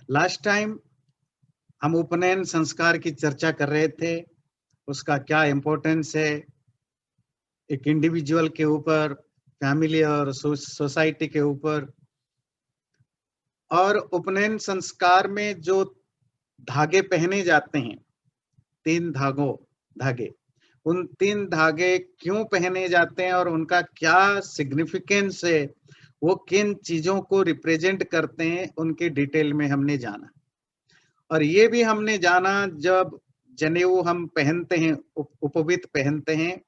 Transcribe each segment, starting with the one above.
Last time हम उपनयन संस्कार की चर्चा कर रहे थे, उसका क्या इम्पोर्टेंस है एक इंडिविजुअल के ऊपर, फैमिली और सोसाइटी के ऊपर। और उपनयन संस्कार में जो धागे पहने जाते हैं, 3 धागे, उन 3 धागे क्यों पहने जाते हैं और उनका क्या सिग्निफिकेंस है, वो किन चीजों को रिप्रेजेंट करते हैं, उनके डिटेल में हमने जाना। और ये भी हमने जाना, जब जनेऊ हम पहनते हैं, उपवीत पहनते हैं,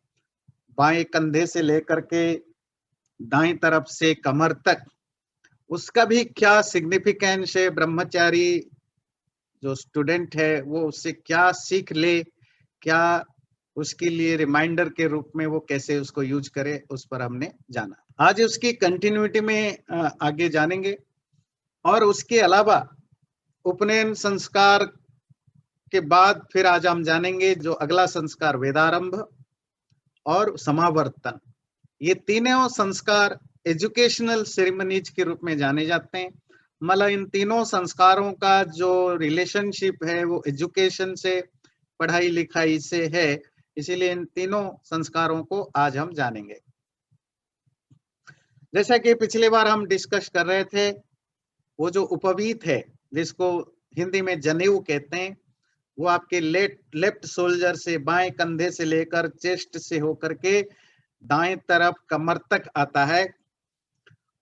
बाएं कंधे से लेकर के दाएं तरफ से कमर तक, उसका भी क्या सिग्निफिकेंस है। ब्रह्मचारी जो स्टूडेंट है वो उससे क्या सीख ले, क्या उसके लिए रिमाइंडर के रूप में वो कैसे उसको यूज करे, उस पर हमने जाना। आज उसकी कंटिन्यूटी में आगे जानेंगे। और उसके अलावा उपनयन संस्कार के बाद फिर आज हम जानेंगे जो अगला संस्कार, वेदारंभ और समावर्तन। ये तीनों संस्कार एजुकेशनल सेरेमनीज के रूप में जाने जाते हैं। मतलब इन तीनों संस्कारों का जो रिलेशनशिप है वो एजुकेशन से, पढ़ाई लिखाई से है, इसीलिए इन तीनों संस्कारों को आज हम जानेंगे। जैसा कि पिछली बार हम डिस्कस कर रहे थे, वो जो उपवीत है, जिसको हिंदी में जनेऊ कहते हैं, वो आपके लेफ्ट शोल्डर से, बाएं कंधे से लेकर चेस्ट से होकर के दाएं तरफ कमर तक आता है।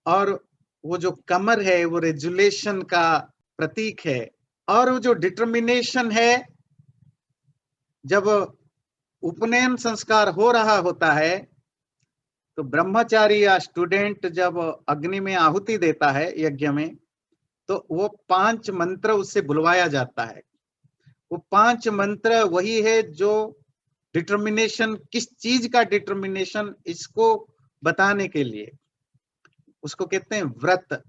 और वो जो कमर है वो रेजुलेशन का प्रतीक है। और वो जो डिटर्मिनेशन है, जब उपनयन संस्कार हो रहा होता है तो ब्रह्मचारी या स्टूडेंट जब अग्नि में आहुति देता है यज्ञ में, तो वो 5 मंत्र उससे बुलवाया जाता है। वो 5 मंत्र वही है जो डिटर्मिनेशन, किस चीज का डिटर्मिनेशन, इसको बताने के लिए उसको कहते हैं व्रत।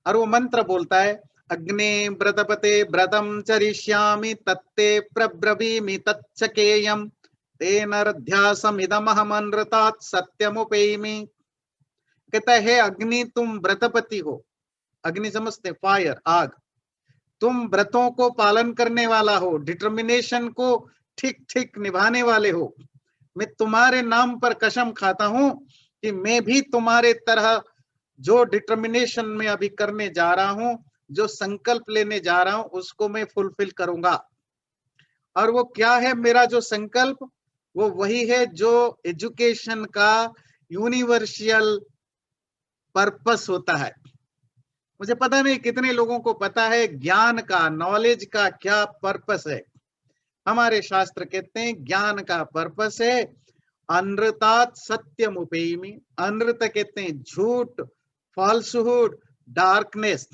और वो मंत्र बोलता है, अग्नि व्रतपते व्रतम चरिष्यामि तत्ते प्रब्रवीमि तच्छकेयम तेन रध्यासम इदमहमनृतात् सत्यमुपेमि। कहता है, अग्नि तुम व्रतपति हो। अग्नि समझते, फायर, आग। तुम व्रतों को पालन करने वाला हो, डिटर्मिनेशन को ठीक ठीक निभाने वाले हो। मैं तुम्हारे नाम पर कसम खाता हूं कि मैं भी तुम्हारे तरह जो डिटर्मिनेशन में अभी करने जा रहा हूं, जो संकल्प लेने जा रहा हूं, उसको मैं फुलफिल करूंगा। और वो क्या है मेरा जो संकल्प? वो वही है जो एजुकेशन का यूनिवर्सल पर्पस होता है। मुझे पता नहीं कितने लोगों को पता है ज्ञान का, नॉलेज का क्या पर्पस है। हमारे शास्त्र कहते हैं ज्ञान का पर्पस है अनृतात् सत्यम उपेयमी। अनृत कहते हैं झूठ, फॉल्सहुड, डार्कनेस।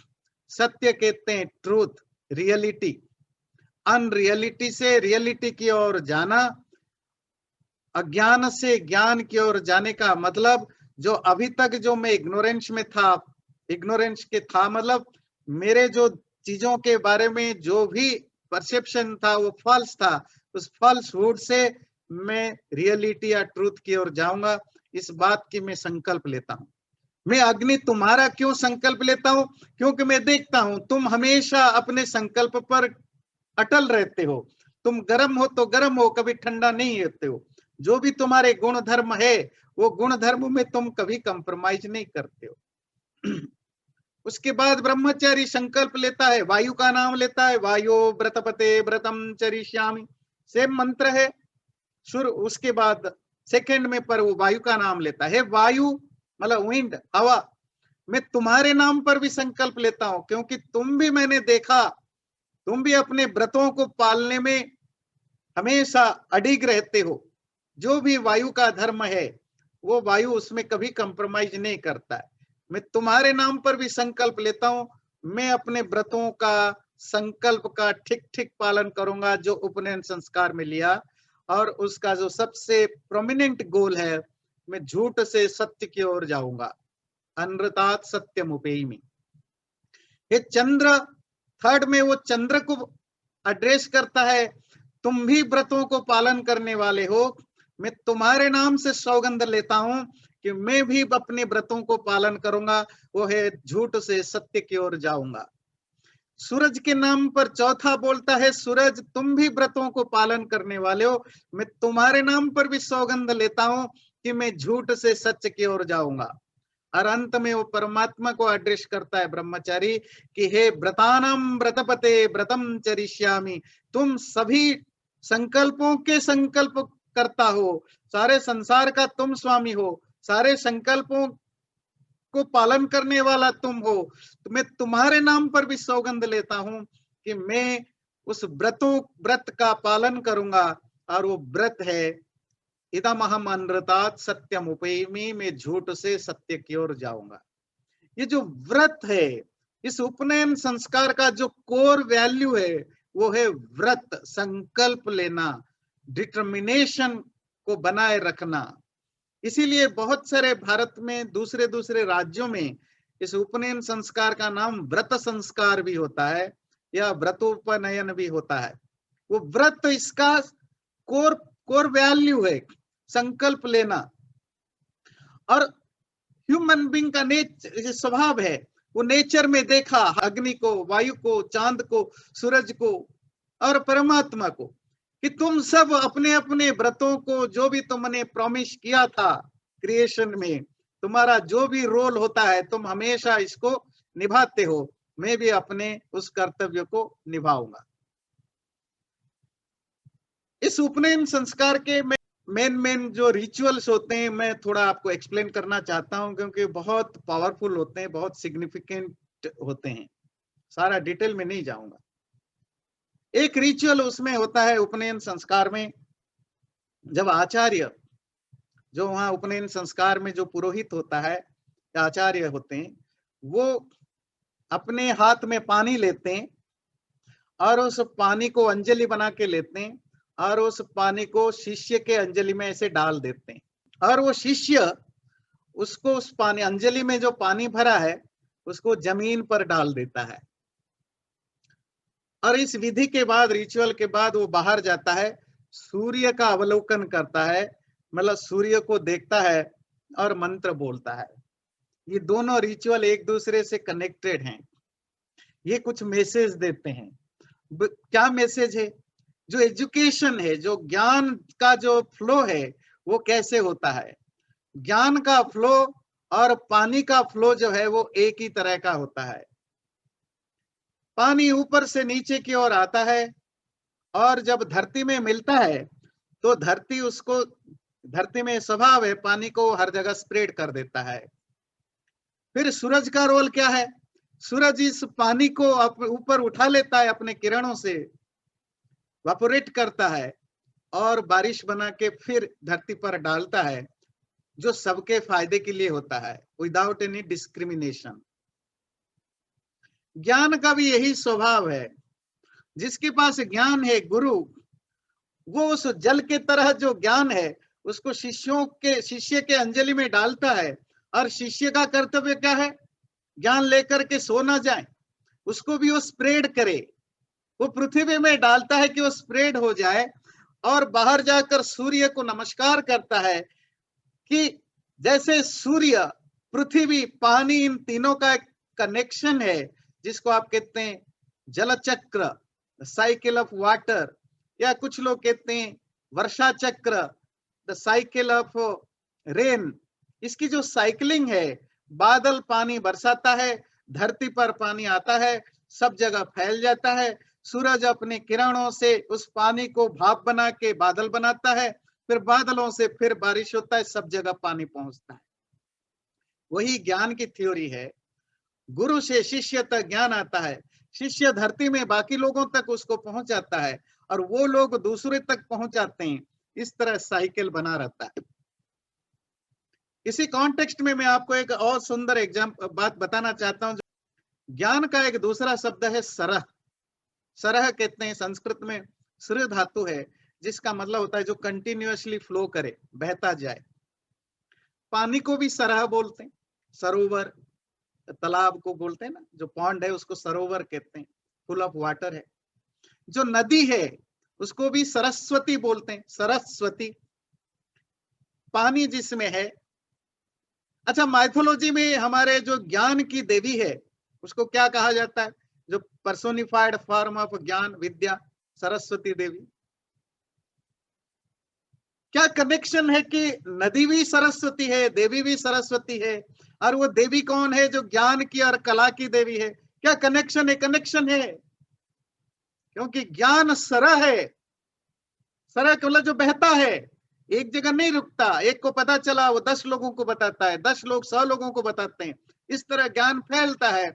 सत्य कहते हैं ट्रूथ, रियलिटी। अनरियलिटी से रियलिटी की ओर जाना, अज्ञान से ज्ञान की ओर जाने का मतलब, जो अभी तक जो मैं इग्नोरेंस में था, इग्नोरेंस के था मतलब मेरे जो चीजों के बारे में जो भी परसेप्शन था वो फॉल्स था, उस फॉल्सहुड से मैं रियलिटी या ट्रूथ की ओर जाऊंगा। इस बात की मैं संकल्प लेता हूं। मैं अग्नि तुम्हारा क्यों संकल्प लेता हूं? क्योंकि मैं देखता हूं तुम हमेशा अपने संकल्प पर अटल रहते हो। तुम गर्म हो तो गर्म हो, कभी ठंडा नहीं होते हो। जो भी तुम्हारे गुण धर्म है, वो गुण धर्म में तुम कभी कंप्रोमाइज नहीं करते हो। उसके बाद ब्रह्मचारी संकल्प लेता है, वायु का नाम लेता है, वायु व्रतपते व्रतम चरिष्यामि, सेम मंत्र है शुरू। उसके बाद सेकंड में पर वो वायु का नाम लेता है। वायु मतलब विंड, हवा। मैं तुम्हारे नाम पर भी संकल्प लेता हूं, क्योंकि तुम भी मैंने देखा, तुम भी अपने व्रतों को पालने में हमेशा अडिग रहते हो। जो भी वायु का धर्म है, वो वायु उसमें कभी कंप्रोमाइज नहीं करता है। मैं तुम्हारे नाम पर भी संकल्प लेता हूं, मैं अपने व्रतों का, संकल्प का ठीक ठीक पालन करूंगा जो उपनयन संस्कार में लिया। और उसका जो सबसे प्रोमिनेंट गोल है, मैं झूठ से सत्य की ओर जाऊंगा। अनृतात् सत्यम उपेयमी। ये चंद्र, थर्ड में वो चंद्र को एड्रेस करता है, तुम भी व्रतों को पालन करने वाले हो। मैं तुम्हारे नाम से सौगंध लेता हूं कि मैं भी अपने व्रतों को पालन करूंगा। वो है झूठ से सत्य की ओर जाऊंगा। सूरज के नाम पर चौथा बोलता है, सूरज तुम भी व्रतों को पालन करने वाले हो, मैं तुम्हारे नाम पर भी सौगंध लेता हूं कि मैं झूठ से सच की ओर जाऊंगा। और अंत में वो परमात्मा को एड्रेस करता है ब्रह्मचारी कि हे व्रतानाम व्रतपते व्रतम चरिष्यामि, तुम सभी संकल्पों के संकल्प करता हो, सारे संसार का तुम स्वामी हो, सारे संकल्पों को पालन करने वाला तुम हो, तो मैं तुम्हारे नाम पर भी सौगंध लेता हूं कि मैं उस व्रत का पालन करूंगा। और वो व्रत है इदमहम अनृतात् सत्यम उपैमि, मैं झूठ से सत्य की ओर जाऊंगा। ये जो व्रत है, इस उपनयन संस्कार का जो कोर वैल्यू है वो है व्रत, संकल्प लेना, डिटर्मिनेशन को बनाए रखना। इसीलिए बहुत सारे भारत में दूसरे दूसरे राज्यों में इस उपनयन संस्कार का नाम व्रत संस्कार भी होता है या व्रतोपनयन भी होता है। वो व्रत इसका कोर कोर वैल्यू है, संकल्प लेना। और ह्यूमन बीइंग का स्वभाव है, वो नेचर में देखा अग्नि को, वायु को, चांद को, सूरज को और परमात्मा को कि तुम सब अपने अपने व्रतों को, जो भी तुमने प्रॉमिस किया था क्रिएशन में, तुम्हारा जो भी रोल होता है तुम हमेशा इसको निभाते हो, मैं भी अपने उस कर्तव्य को निभाऊंगा। इस उपनयन संस्कार के मेन जो रिचुअल्स होते हैं मैं थोड़ा आपको एक्सप्लेन करना चाहता हूं, क्योंकि बहुत पावरफुल होते हैं, बहुत सिग्निफिकेंट होते हैं, सारा डिटेल में नहीं जाऊंगा। एक रिचुअल उसमें होता है उपनयन संस्कार में, जब आचार्य, जो वहां उपनयन संस्कार में जो पुरोहित होता है, आचार्य होते हैं, वो अपने हाथ में पानी लेते हैं और उस पानी को अंजलि बना के लेते हैं और उस पानी को शिष्य के अंजलि में ऐसे डाल देते हैं, और वो शिष्य उसको उस पानी, अंजलि में जो पानी भरा है उसको जमीन पर डाल देता है। और इस विधि के बाद, रिचुअल के बाद वो बाहर जाता है, सूर्य का अवलोकन करता है, मतलब सूर्य को देखता है और मंत्र बोलता है। ये दोनों रिचुअल एक दूसरे से कनेक्टेड हैं, ये कुछ मैसेज देते हैं। क्या मैसेज है? जो एजुकेशन है, जो ज्ञान का जो फ्लो है वो कैसे होता है, ज्ञान का फ्लो और पानी का फ्लो जो है वो एक ही तरह का होता है। पानी ऊपर से नीचे की ओर आता है और जब धरती में मिलता है तो धरती उसको, धरती में स्वभाव है पानी को हर जगह स्प्रेड कर देता है। फिर सूरज का रोल क्या है? सूरज इस पानी को ऊपर उठा लेता है, अपने किरणों से वापोरेट करता है और बारिश बना के फिर धरती पर डालता है, जो सबके फायदे के लिए होता है, विदाउट एनी डिस्क्रिमिनेशन। ज्ञान का भी यही स्वभाव है। जिसके पास ज्ञान है, गुरु, वो उस जल के तरह जो ज्ञान है उसको शिष्य के अंजलि में डालता है। और शिष्य का कर्तव्य क्या है? ज्ञान लेकर के सो ना जाए, उसको भी वो स्प्रेड करे। वो पृथ्वी में डालता है कि वो स्प्रेड हो जाए और बाहर जाकर सूर्य को नमस्कार करता है कि जैसे सूर्य, पृथ्वी, पानी, इन तीनों का एक कनेक्शन है, जिसको आप कहते हैं जल चक्र, साइकिल ऑफ वाटर, या कुछ लोग कहते हैं वर्षा चक्र, द साइकिल ऑफ रेन। इसकी जो साइकिलिंग है, बादल पानी बरसाता है, धरती पर पानी आता है, सब जगह फैल जाता है, सूरज अपने किरणों से उस पानी को भाप बना के बादल बनाता है, फिर बादलों से फिर बारिश होता है, सब जगह पानी पहुंचता है। वही ज्ञान की थ्योरी है। गुरु से शिष्य तक ज्ञान आता है, शिष्य धरती में बाकी लोगों तक उसको पहुंचाता है और वो लोग दूसरे तक पहुंचाते हैं। इस तरह साइकिल बना रहता है। इसी कॉन्टेक्स्ट में मैं आपको एक और सुंदर एग्जाम्पल बात बताना चाहता हूं। ज्ञान का एक दूसरा शब्द है सरह। सरह कहते हैं संस्कृत में, सृ धातु है, जिसका मतलब होता है जो कंटिन्यूअसली फ्लो करे, बहता जाए। पानी को भी सरह बोलते हैं, सरोवर, तालाब को बोलते हैं ना, जो पॉन्ड है उसको सरोवर कहते हैं, फुल ऑफ वाटर है। जो नदी है उसको भी सरस्वती बोलते हैं, सरस्वती, पानी जिसमें है। अच्छा, माइथोलॉजी में हमारे जो ज्ञान की देवी है उसको क्या कहा जाता है? जो पर्सोनिफाइड फॉर्म ऑफ ज्ञान विद्या सरस्वती देवी। क्या कनेक्शन है कि नदी भी सरस्वती है, देवी भी सरस्वती है, और वो देवी कौन है? जो ज्ञान की और कला की देवी है। क्या कनेक्शन है? कनेक्शन है, क्योंकि ज्ञान सरह है। सरह केवल जो बहता है, एक जगह नहीं रुकता। एक को पता चला, वो 10 लोगों को बताता है, 10 लोग 100 लोगों को बताते हैं। इस तरह ज्ञान फैलता है,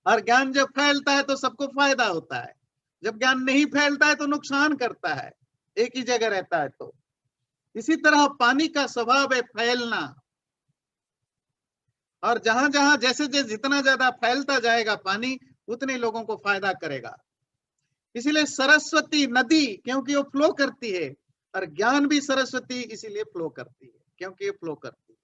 और ज्ञान जब फैलता है तो सबको फायदा होता है। जब ज्ञान नहीं फैलता है तो नुकसान करता है, एक ही जगह रहता है। तो इसी तरह पानी का स्वभाव है फैलना, और जहां जहां जैसे जैसे जितना ज्यादा फैलता जाएगा पानी, उतने लोगों को फायदा करेगा। इसीलिए सरस्वती नदी, क्योंकि वो फ्लो करती है, और ज्ञान भी सरस्वती इसीलिए फ्लो करती है, क्योंकि ये फ्लो करती है।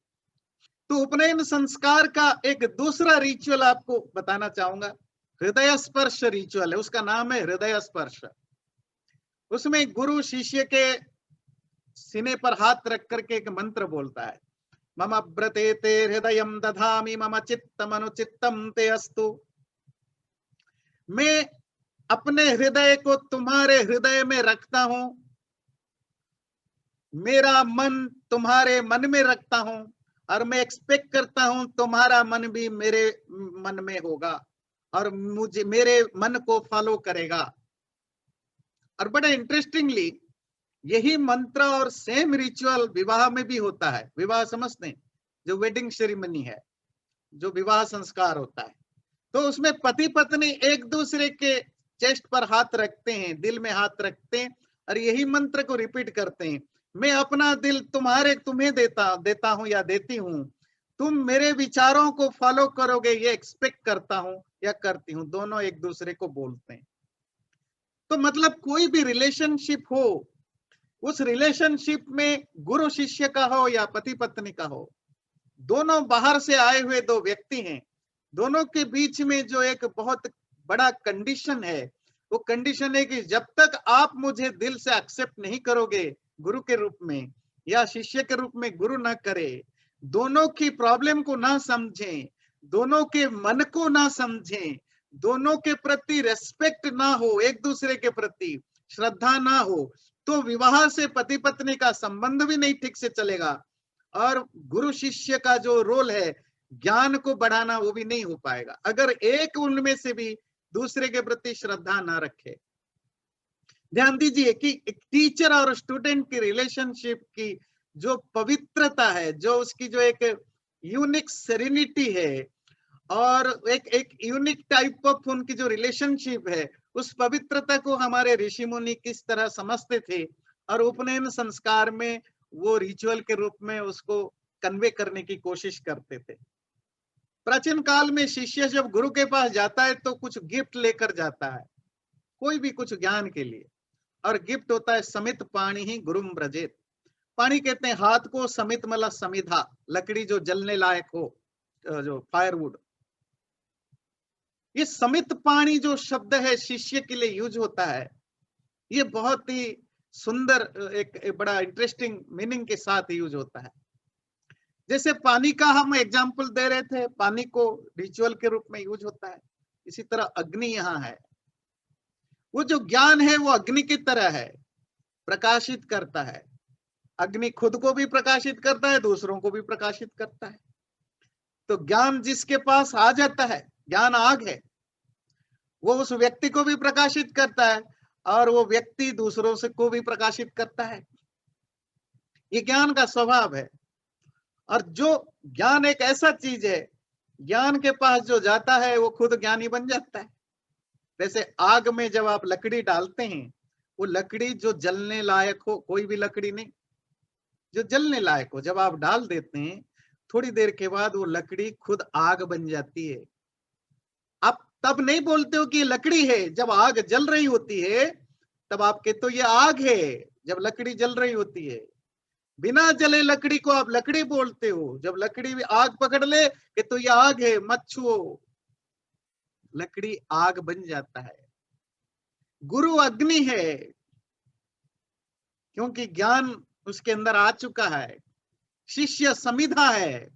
तो उपनयन संस्कार का एक दूसरा रिचुअल आपको बताना चाहूंगा, हृदय स्पर्श रिचुअल है। उसका नाम है हृदय स्पर्श। उसमें गुरु शिष्य के सीने पर हाथ रख करके एक मंत्र बोलता है, मम ब्रते ते हृदयम दधामि मम चित्तम अनुचित्तम ते अस्तु। मैं अपने हृदय को तुम्हारे हृदय में रखता हूं, मेरा मन तुम्हारे मन में रखता हूं, और मैं एक्सपेक्ट करता हूं तुम्हारा मन भी मेरे मन में होगा, और मुझे मेरे मन को फॉलो करेगा। और बड़ा इंटरेस्टिंगली यही मंत्र और सेम रिचुअल विवाह में भी होता है। विवाह समझते हैं, जो वेडिंग सेरेमनी है, जो विवाह संस्कार होता है, तो उसमें पति पत्नी एक दूसरे के चेस्ट पर हाथ रखते हैं, दिल में हाथ रखते हैं, और यही मंत्र को रिपीट करते हैं, मैं अपना दिल तुम्हें देता हूं या देती हूं, तुम मेरे विचारों को फॉलो करोगे, ये एक्सपेक्ट करता हूं या करती हूं। दोनों एक दूसरे को बोलते हैं। तो मतलब कोई भी रिलेशनशिप हो, उस रिलेशनशिप में गुरु शिष्य का हो या पति पत्नी का हो, दोनों बाहर से आए हुए दो व्यक्ति हैं। दोनों के बीच में जो एक बहुत बड़ा कंडीशन है, वो कंडीशन है कि जब तक आप मुझे दिल से एक्सेप्ट नहीं करोगे गुरु के रूप में, या शिष्य के रूप में गुरु ना करे, दोनों की प्रॉब्लम को ना समझें, दोनों के मन को ना समझें, दोनों के प्रति रेस्पेक्ट ना हो, एक दूसरे के प्रति श्रद्धा ना हो, तो विवाह से पति पत्नी का संबंध भी नहीं ठीक से चलेगा, और गुरु शिष्य का जो रोल है ज्ञान को बढ़ाना, वो भी नहीं हो पाएगा, अगर एक उनमें से भी दूसरे के प्रति श्रद्धा ना रखे। ध्यान दीजिए कि एक टीचर और स्टूडेंट की रिलेशनशिप की जो पवित्रता है, जो उसकी जो एक यूनिक सेरेनिटी है, और एक एक यूनिक टाइप ऑफ उनकी जो रिलेशनशिप है, उस पवित्रता को हमारे ऋषि मुनि किस तरह समझते थे, और उपनयन संस्कार में वो रिचुअल के रूप में उसको कन्वे करने की कोशिश करते थे। प्राचीन काल में शिष्य जब गुरु के पास जाता है तो कुछ गिफ्ट लेकर जाता है, कोई भी कुछ ज्ञान के लिए, और गिफ्ट होता है समित पाणी ही गुरुम ब्रजेत। पानी कहते हैं हाथ को, समित मतलब समिधा, लकड़ी जो जलने लायक हो, जो फायरवुड। ये समित पाणी जो शब्द है शिष्य के लिए यूज होता है, ये बहुत ही सुंदर एक बड़ा इंटरेस्टिंग मीनिंग के साथ यूज होता है। जैसे पानी का हम एग्जाम्पल दे रहे थे, पानी को रिचुअल के रूप में यूज होता है, इसी तरह अग्नि यहाँ है। वो जो ज्ञान है वो अग्नि की तरह है, प्रकाशित करता है। अग्नि खुद को भी प्रकाशित करता है, दूसरों को भी प्रकाशित करता है। तो ज्ञान जिसके पास आ जाता है, ज्ञान आग है, वो उस व्यक्ति को भी प्रकाशित करता है, और वो व्यक्ति दूसरों से को भी प्रकाशित करता है। ये ज्ञान का स्वभाव है। और जो ज्ञान एक ऐसा चीज है, ज्ञान के पास जो जाता है वो खुद ज्ञानी बन जाता है। जैसे आग में जब आप लकड़ी डालते हैं, वो लकड़ी जो जलने लायक हो, कोई भी लकड़ी नहीं, जो जलने लायक हो, जब आप डाल देते हैं, थोड़ी देर के बाद वो लकड़ी खुद आग बन जाती है। आप तब नहीं बोलते हो कि ये लकड़ी है, जब आग जल रही होती है तब आप कहते हो ये आग है, जब लकड़ी जल रही होती है। बिना जले लकड़ी को आप लकड़ी बोलते हो, जब लकड़ी भी आग पकड़ ले कि तो ये आग है, मत छुओ, लकड़ी आग बन जाता है। गुरु अग्नि है, क्योंकि ज्ञान उसके अंदर आ चुका है। शिष्य समिधा है,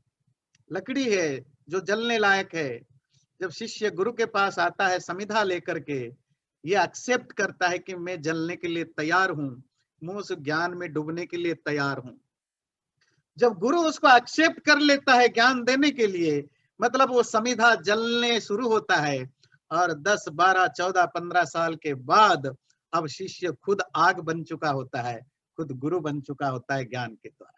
लकड़ी है जो जलने लायक है। जब शिष्य गुरु के पास आता है समिधा लेकर के, ये एक्सेप्ट करता है कि मैं जलने के लिए तैयार हूं, मैं उस ज्ञान में डूबने के लिए तैयार हूं। जब गुरु उसको एक्सेप्ट कर लेता है ज्ञान देने के लिए, मतलब वो समिधा जलने शुरू होता है, और 10, 12, 14, 15 साल के बाद अब शिष्य खुद आग बन चुका होता है, खुद गुरु बन चुका होता है ज्ञान के द्वारा।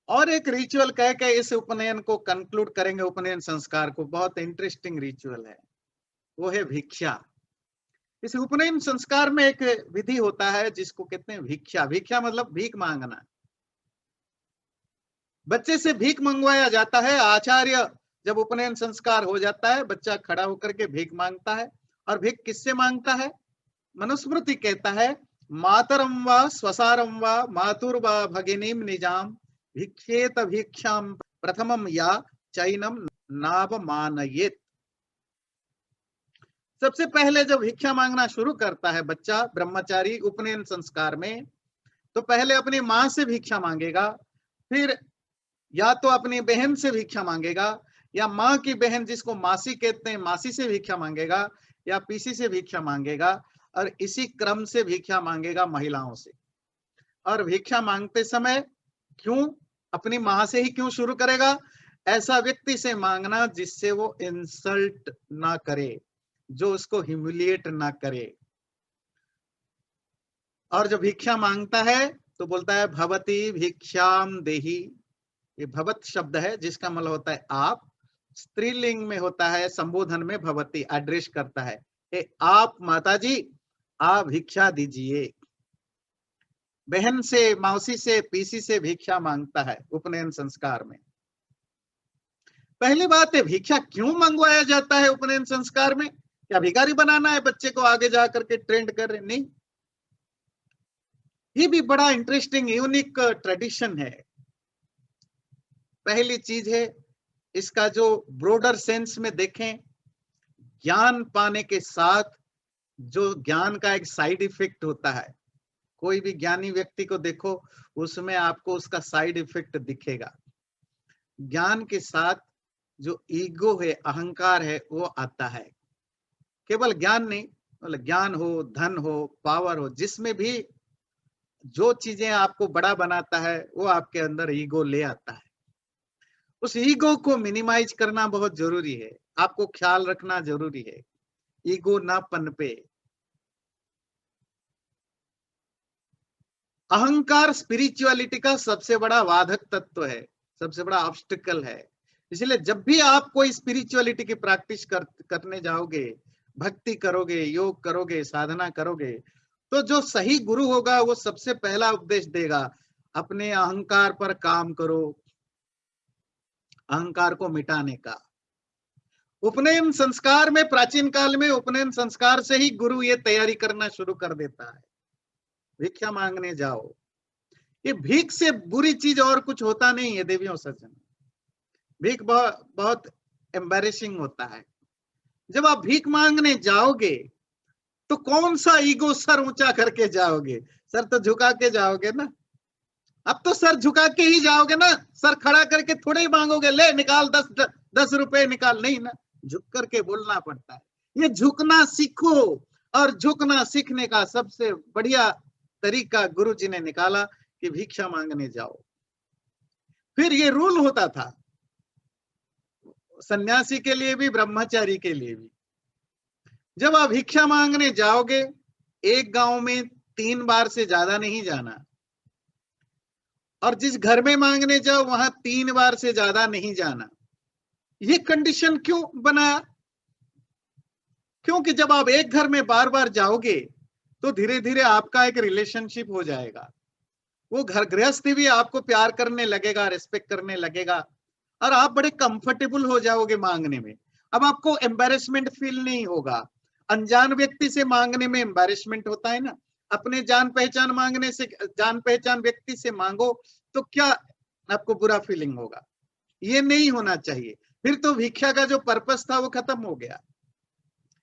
और एक रिचुअल कह के इस उपनयन को कंक्लूड करेंगे, उपनयन संस्कार को। बहुत इंटरेस्टिंग रिचुअल है, वो है भिक्षा। इस उपनयन संस्कार में एक विधि होता है जिसको कहते हैं भिक्षा। भिक्षा मतलब भीख मांगना। बच्चे से भीख मंगवाया जाता है। आचार्य जब उपनयन संस्कार हो जाता है, बच्चा खड़ा होकर के भीख मांगता है। और भीख किससे मांगता है? मनुस्मृति कहता है, मातरम व स्वसारम व मातुर्वा भगिनीम निजाम भिक्षेत भिक्षाम प्रथमम या चैनम नाव मानयेत। सबसे पहले जब भिक्षा मांगना शुरू करता है बच्चा, ब्रह्मचारी उपनयन संस्कार में, तो पहले अपनी माँ से भिक्षा मांगेगा, फिर या तो अपनी बहन से भिक्षा मांगेगा, या माँ की बहन जिसको मासी कहते हैं, मासी से भिक्षा मांगेगा, या पीसी से भिक्षा मांगेगा, और इसी क्रम से भिक्षा मांगेगा महिलाओं से। और भिक्षा मांगते समय क्यों अपनी माँ से ही क्यों शुरू करेगा? ऐसा व्यक्ति से मांगना जिससे वो इंसल्ट ना करे, जो उसको ह्यूमिलिएट ना करे। और जब भिक्षा मांगता है तो बोलता है भवती भिक्षाम देही। ये भवत शब्द है जिसका मतलब होता है आप। स्त्रीलिंग में होता है, संबोधन में भवती एड्रेस करता है, ए आप माताजी, आप भिक्षा दीजिए। बहन से, मौसी से, पीसी से भिक्षा मांगता है उपनयन संस्कार में। पहली बात है, भिक्षा क्यों मंगवाया जाता है उपनयन संस्कार में? क्या भिखारी बनाना है बच्चे को, आगे जाकर के ट्रेंड कर रहे? नहीं, ये भी बड़ा इंटरेस्टिंग यूनिक ट्रेडिशन है। पहली चीज है, इसका जो ब्रॉडर सेंस में देखें, ज्ञान पाने के साथ जो ज्ञान का एक साइड इफेक्ट होता है, कोई भी ज्ञानी व्यक्ति को देखो, उसमें आपको उसका साइड इफेक्ट दिखेगा। ज्ञान के साथ जो ईगो है, अहंकार है, वो आता है। केवल ज्ञान नहीं, मतलब ज्ञान हो, धन हो, पावर हो, जिसमें भी जो चीजें आपको बड़ा बनाता है, वो आपके अंदर ईगो ले आता है। उस ईगो को मिनिमाइज करना बहुत जरूरी है, आपको ख्याल रखना जरूरी है, ईगो ना पनपे। अहंकार स्पिरिचुअलिटी का सबसे बड़ा बाधक तत्व है, सबसे बड़ा ऑब्स्टिकल है। इसलिए जब भी आप कोई स्पिरिचुअलिटी की प्रैक्टिस करने जाओगे, भक्ति करोगे, योग करोगे, साधना करोगे, तो जो सही गुरु होगा वो सबसे पहला उपदेश देगा, अपने अहंकार पर काम करो, अहंकार को मिटाने का। उपनयन संस्कार में, प्राचीन काल में उपनयन संस्कार से ही गुरु ये तैयारी करना शुरू कर देता है, भिक्षा मांगने जाओ। ये भीख से बुरी चीज और कुछ होता नहीं है देवियों सज्जन। भीख बहुत एम्बैरेसिंग होता है। जब आप भीख मांगने जाओगे तो कौन सा ईगो सर ऊंचा करके जाओगे? सर तो झुका के जाओगे ना। अब तो सर झुका के ही जाओगे ना, सर खड़ा करके थोड़े ही मांगोगे, ले निकाल 10 रुपए निकाल, नहीं ना, झुक करके बोलना पड़ता है। ये झुकना सीखो, और झुकना सीखने का सबसे बढ़िया तरीका गुरु जी ने निकाला कि भिक्षा मांगने जाओ। फिर ये रूल होता था सन्यासी के लिए भी, ब्रह्मचारी के लिए भी। जब आप भिक्षा मांगने जाओगे, एक गांव में 3 बार से ज्यादा नहीं जाना, और जिस घर में मांगने जाओ वहां 3 बार से ज्यादा नहीं जाना। ये कंडीशन क्यों बनाया? क्योंकि जब आप एक घर में बार बार जाओगे तो धीरे धीरे आपका एक रिलेशनशिप हो जाएगा। वो घर गृहस्थी भी आपको प्यार करने लगेगा, रिस्पेक्ट करने लगेगा, और आप बड़े कंफर्टेबल हो जाओगे मांगने में। अब आपको एम्बैरेसमेंट फील नहीं होगा। अनजान व्यक्ति से मांगने में एम्बैरेसमेंट होता है ना, अपने जान पहचान मांगने से, जान पहचान व्यक्ति से मांगो तो क्या आपको बुरा फीलिंग होगा? ये नहीं होना चाहिए। फिर तो भिक्षा का जो पर्पस था वो खत्म हो गया।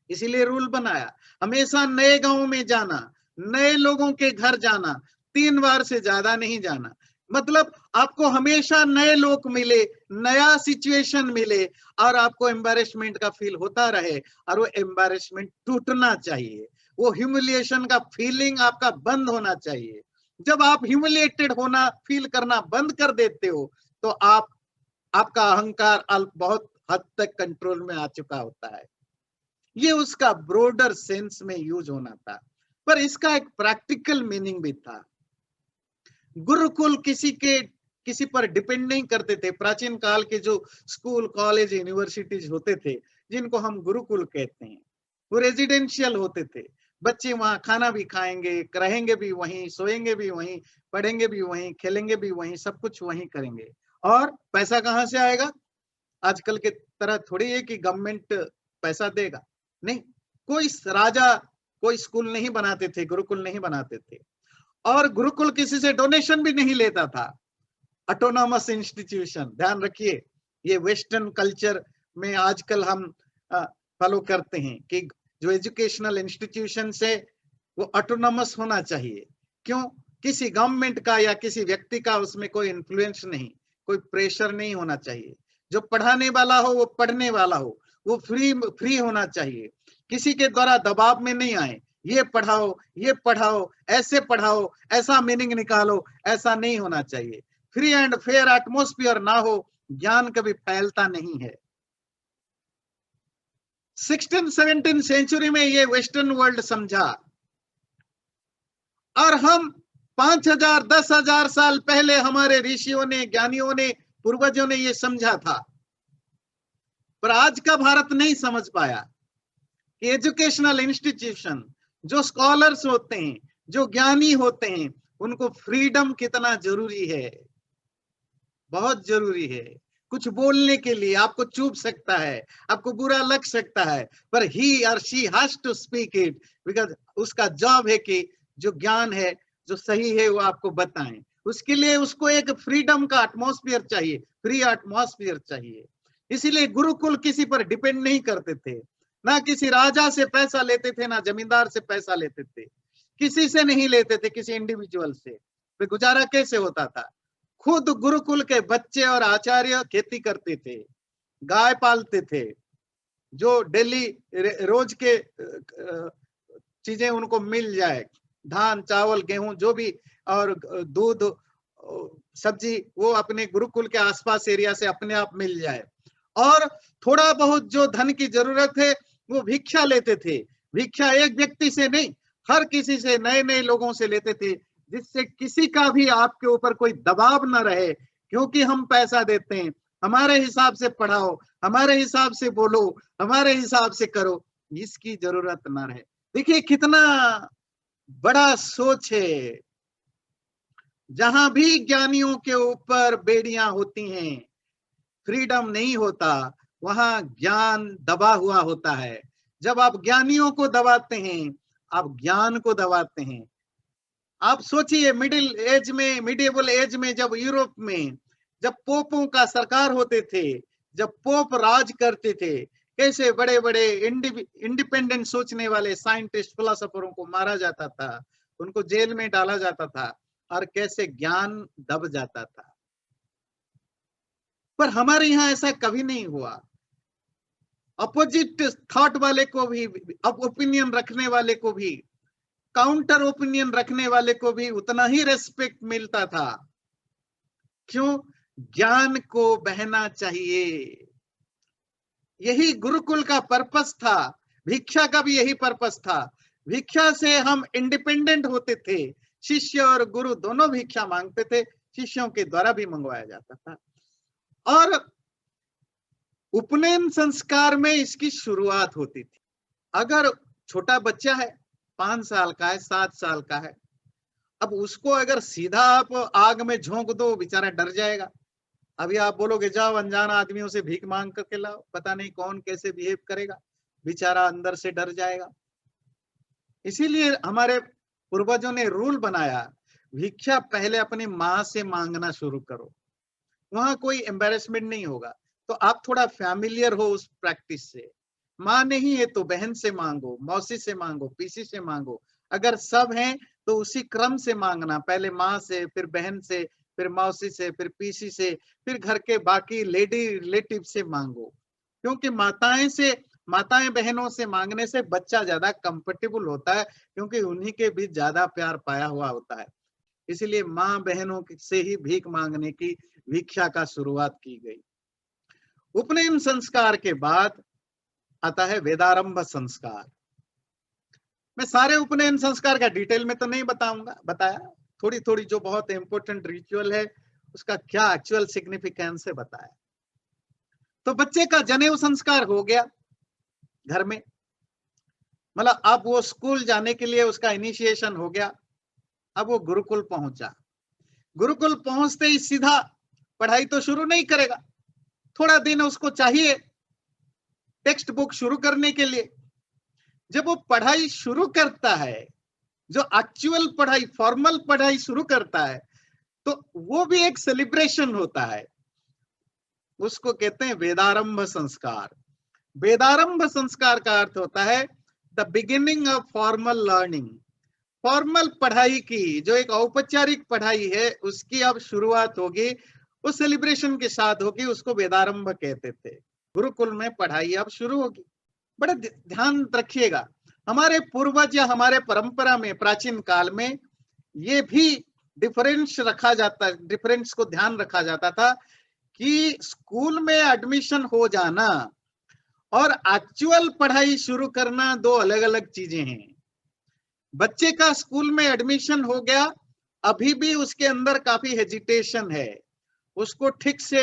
इसीलिए रूल बनाया, हमेशा नए गांव में जाना, नए लोगों के घर जाना, 3 बार से ज्यादा नहीं जाना। मतलब आपको हमेशा नए लोग मिले, नया सिचुएशन मिले और आपको एम्बैरेसमेंट का फील होता रहे, और वो एम्बैरेसमेंट टूटना चाहिए, वो ह्यूमिलिएशन का फीलिंग आपका बंद होना चाहिए। जब आप ह्यूमिलिएटेड होना फील करना बंद कर देते हो तो आपका अहंकार बहुत हद तक कंट्रोल में आ चुका होता है। ये उसका ब्रॉडर सेंस में यूज होना था, पर इसका एक प्रैक्टिकल मीनिंग भी था। गुरुकुल किसी पर डिपेंड नहीं करते थे। प्राचीन काल के जो स्कूल, कॉलेज, यूनिवर्सिटीज होते थे, जिनको हम गुरुकुल कहते हैं, वो रेजिडेंशियल होते थे। बच्चे वहां खाना भी खाएंगे, रहेंगे भी वहीं, सोएंगे भी वहीं, पढ़ेंगे भी वहीं, खेलेंगे भी वहीं, सब कुछ वहीं करेंगे। और पैसा कहाँ से आएगा? आजकल के तरह थोड़ी है कि गवर्नमेंट पैसा देगा, नहीं। कोई राजा कोई स्कूल नहीं बनाते थे, गुरुकुल नहीं बनाते थे, और गुरुकुल किसी से डोनेशन भी नहीं लेता था। ऑटोनॉमस इंस्टीट्यूशन, ध्यान रखिए, ये वेस्टर्न कल्चर में आजकल हम फॉलो करते हैं कि जो एजुकेशनल इंस्टीट्यूशन है वो ऑटोनॉमस होना चाहिए। क्यों? किसी गवर्नमेंट का या किसी व्यक्ति का उसमें कोई इन्फ्लुएंस नहीं, कोई प्रेशर नहीं होना चाहिए। जो पढ़ाने वाला हो वो पढ़ने वाला हो, वो फ्री होना चाहिए, किसी के द्वारा दबाव में नहीं आए, ये पढ़ाओ, ऐसे पढ़ाओ, ऐसा मीनिंग निकालो, ऐसा नहीं होना चाहिए। फ्री एंड फेयर एटमॉस्फेयर ना हो, ज्ञान कभी फैलता नहीं है। 16th-17th सेंचुरी में ये वेस्टर्न वर्ल्ड समझा, और हम 5000 10,000 साल पहले हमारे ऋषियों ने, ज्ञानियों ने, पूर्वजों ने ये समझा था, पर आज का भारत नहीं समझ पाया कि एजुकेशनल इंस्टीट्यूशन, जो स्कॉलर्स होते हैं, जो ज्ञानी होते हैं, उनको फ्रीडम कितना जरूरी है, बहुत जरूरी है। कुछ बोलने के लिए आपको चुभ सकता है, आपको बुरा लग सकता है, पर ही और she has to speak it, because उसका जॉब है कि जो ज्ञान है, जो सही है, वो आपको बताएं। उसके लिए उसको एक फ्रीडम का एटमॉस्फेयर चाहिए, फ्री एटमॉस्फेयर चाहिए। इसीलिए गुरुकुल किसी पर डिपेंड नहीं करते थे, ना किसी राजा से पैसा लेते थे, ना जमींदार से पैसा लेते थे, किसी से नहीं लेते थे, किसी इंडिविजुअल से। फिर गुजारा कैसे होता था? खुद गुरुकुल के बच्चे और आचार्य खेती करते थे, गाय पालते थे, जो डेली रोज के चीजें उनको मिल जाए, धान, चावल, गेहूं, जो भी, और दूध, सब्जी, वो अपने गुरुकुल के आसपास एरिया से अपने आप मिल जाए। और थोड़ा बहुत जो धन की जरूरत है वो भिक्षा लेते थे। भिक्षा एक व्यक्ति से नहीं, हर किसी से, नए नए लोगों से लेते थे, जिससे किसी का भी आपके ऊपर कोई दबाव न रहे, क्योंकि हम पैसा देते हैं, हमारे हिसाब से पढ़ाओ, हमारे हिसाब से बोलो, हमारे हिसाब से करो, इसकी जरूरत न रहे। देखिए कितना बड़ा सोच है। जहां भी ज्ञानियों के ऊपर बेड़ियां होती हैं, फ्रीडम नहीं होता, वहां ज्ञान दबा हुआ होता है। जब आप ज्ञानियों को दबाते हैं, आप ज्ञान को दबाते हैं। आप सोचिए, मिडिएबल एज में, जब यूरोप में जब पोपों का सरकार होते थे, जब पोप राज करते थे, कैसे बड़े बड़े इंडिपेंडेंट सोचने वाले साइंटिस्ट, फिलोसोफरों को मारा जाता था, उनको जेल में डाला जाता था, और कैसे ज्ञान दब जाता था। पर हमारे यहाँ ऐसा कभी नहीं हुआ। अपोजिट थॉट वाले को भी, ओपिनियन रखने वाले को भी, काउंटर ओपिनियन रखने वाले को भी उतना ही रेस्पेक्ट मिलता था। क्यों? ज्ञान को बहना चाहिए। यही गुरुकुल का पर्पस था, भिक्षा का भी यही पर्पस था। भिक्षा से हम इंडिपेंडेंट होते थे, शिष्य और गुरु दोनों भिक्षा मांगते थे, शिष्यों के द्वारा भी मंगवाया जाता था। और उपनयन संस्कार में इसकी शुरुआत होती थी। अगर छोटा बच्चा है, 5 साल का है, 7 साल का है, अब उसको अगर सीधा आप आग में झोंक दो, बेचारा डर जाएगा। अभी आप बोलोगे जाओ अनजान आदमियों से भीख मांग करके लाओ, पता नहीं कौन कैसे बिहेव करेगा, बेचारा अंदर से डर जाएगा। इसीलिए हमारे पूर्वजों ने रूल बनाया, भिक्षा पहले अपनी माँ से मांगना शुरू करो, वहां कोई एम्बेरसमेंट नहीं होगा। तो आप थोड़ा फैमिलियर हो उस प्रैक्टिस से। माँ नहीं है तो बहन से मांगो, मौसी से मांगो, पीसी से मांगो। अगर सब हैं तो उसी क्रम से मांगना, पहले माँ से, फिर बहन से, फिर मौसी से, फिर पीसी से, फिर घर के बाकी लेडी रिलेटिव से मांगो, क्योंकि माताएं बहनों से मांगने से बच्चा ज्यादा कंफर्टेबल होता है, क्योंकि उन्हीं के भी ज्यादा प्यार पाया हुआ होता है। इसलिए माँ बहनों से ही भीख मांगने की भिक्षा का शुरुआत की गई। उपनयन संस्कार के बाद आता है वेदारंभ संस्कार। मैं सारे उपनयन संस्कार का डिटेल में तो नहीं बताया, थोड़ी थोड़ी जो बहुत इंपॉर्टेंट रिचुअल है उसका क्या एक्चुअल सिग्निफिकेंस है बताया। तो बच्चे का जनेऊ संस्कार हो गया घर में, मतलब अब वो स्कूल जाने के लिए उसका इनिशिएशन हो गया। अब वो गुरुकुल पहुंचा। गुरुकुल पहुंचते ही सीधा पढ़ाई तो शुरू नहीं करेगा, थोड़ा दिन उसको चाहिए टेक्स्ट बुक शुरू करने के लिए। जब वो पढ़ाई शुरू करता है, जो एक्चुअल पढ़ाई, फॉर्मल पढ़ाई शुरू करता है, तो वो भी एक सेलिब्रेशन होता है, उसको कहते हैं वेदारंभ संस्कार। वेदारंभ संस्कार का अर्थ होता है the beginning of formal learning. Formal पढ़ाई की, जो एक औपचारिक पढ़ाई है, उसकी अब शुरुआत होगी, उस सेलिब्रेशन के साथ होगी, उसको वेदारंभ कहते थे। गुरुकुल में पढ़ाई अब शुरू होगी। बड़ा ध्यान रखिएगा, हमारे पूर्वज या हमारे परंपरा में प्राचीन काल में ये भी डिफरेंस को ध्यान रखा जाता था कि स्कूल में एडमिशन हो जाना और एक्चुअल पढ़ाई शुरू करना दो अलग अलग चीजें हैं। बच्चे का स्कूल में एडमिशन हो गया, अभी भी उसके अंदर काफी हेजिटेशन है, उसको ठीक से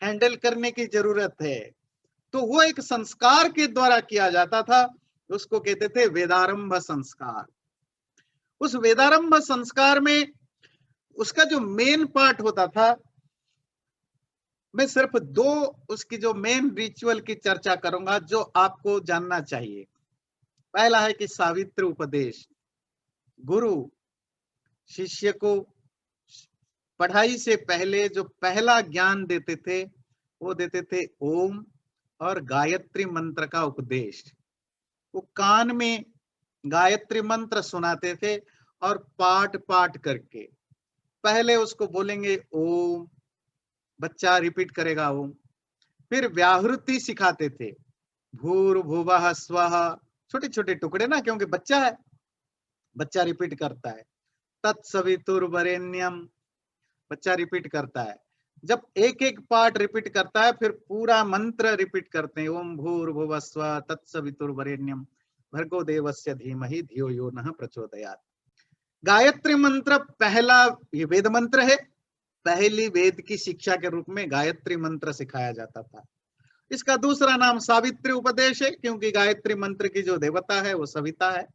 हैंडल करने की जरूरत है, तो वो एक संस्कार के द्वारा किया जाता था, उसको कहते थे वेदारंभ संस्कार। उस वेदारंभ संस्कार में उसका जो मेन पार्ट होता था, मैं सिर्फ दो उसकी जो मेन रिचुअल की चर्चा करूंगा जो आपको जानना चाहिए। पहला है कि सावित्र उपदेश। गुरु शिष्य को पढ़ाई से पहले जो पहला ज्ञान देते थे, वो देते थे ओम और गायत्री मंत्र का उपदेश। वो कान में गायत्री मंत्र सुनाते थे और पाठ पाठ करके पहले उसको बोलेंगे ओम, बच्चा रिपीट करेगा ओम, फिर व्याहृति सिखाते थे, भूर्भुवः स्वः, छोटे छोटे टुकड़े ना, क्योंकि बच्चा है, बच्चा रिपीट करता है। तत्सवितुर्वरेण्यम, बच्चा रिपीट करता है। जब एक एक पार्ट रिपीट करता है, फिर पूरा मंत्र रिपीट करते हैं, ओम भूर्भुवः स्वः तत्सवितुर्वरेण्यम भर्गो देवस्य धीमहि धियो यो नः प्रचोदयात्। गायत्री मंत्र पहला ये वेद मंत्र है, पहली वेद की शिक्षा के रूप में गायत्री मंत्र सिखाया जाता था। इसका दूसरा नाम सावित्री उपदेश है, क्योंकि गायत्री मंत्र की जो देवता है वो सविता है।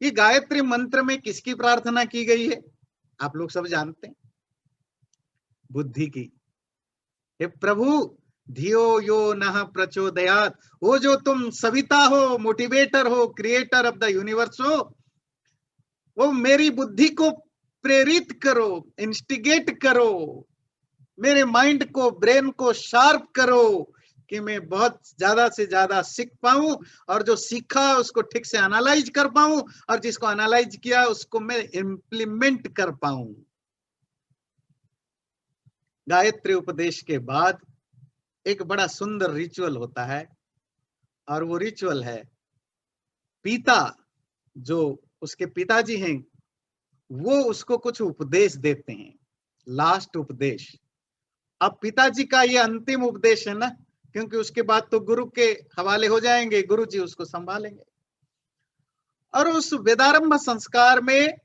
ये गायत्री मंत्र में किसकी प्रार्थना की गई है आप लोग सब जानते हैं, बुद्धि की। हे प्रभु धियो यो नः प्रचोदयात्, वो जो तुम सविता हो, मोटिवेटर हो, क्रिएटर ऑफ द यूनिवर्स हो, वो मेरी बुद्धि को प्रेरित करो, इंस्टिगेट करो, मेरे माइंड को, ब्रेन को शार्प करो कि मैं बहुत ज्यादा से ज्यादा सीख पाऊं, और जो सीखा उसको ठीक से एनालाइज कर पाऊं, और जिसको एनालाइज किया उसको मैं इंप्लीमेंट कर पाऊं। गायत्री उपदेश के बाद एक बड़ा सुंदर रिचुअल होता है, और वो रिचुअल है पिता, जो उसके पिताजी हैं, वो उसको कुछ उपदेश देते हैं, लास्ट उपदेश। अब पिताजी का ये अंतिम उपदेश है ना, क्योंकि उसके बाद तो गुरु के हवाले हो जाएंगे, गुरु जी उसको संभालेंगे। और उस वेदारंभ संस्कार में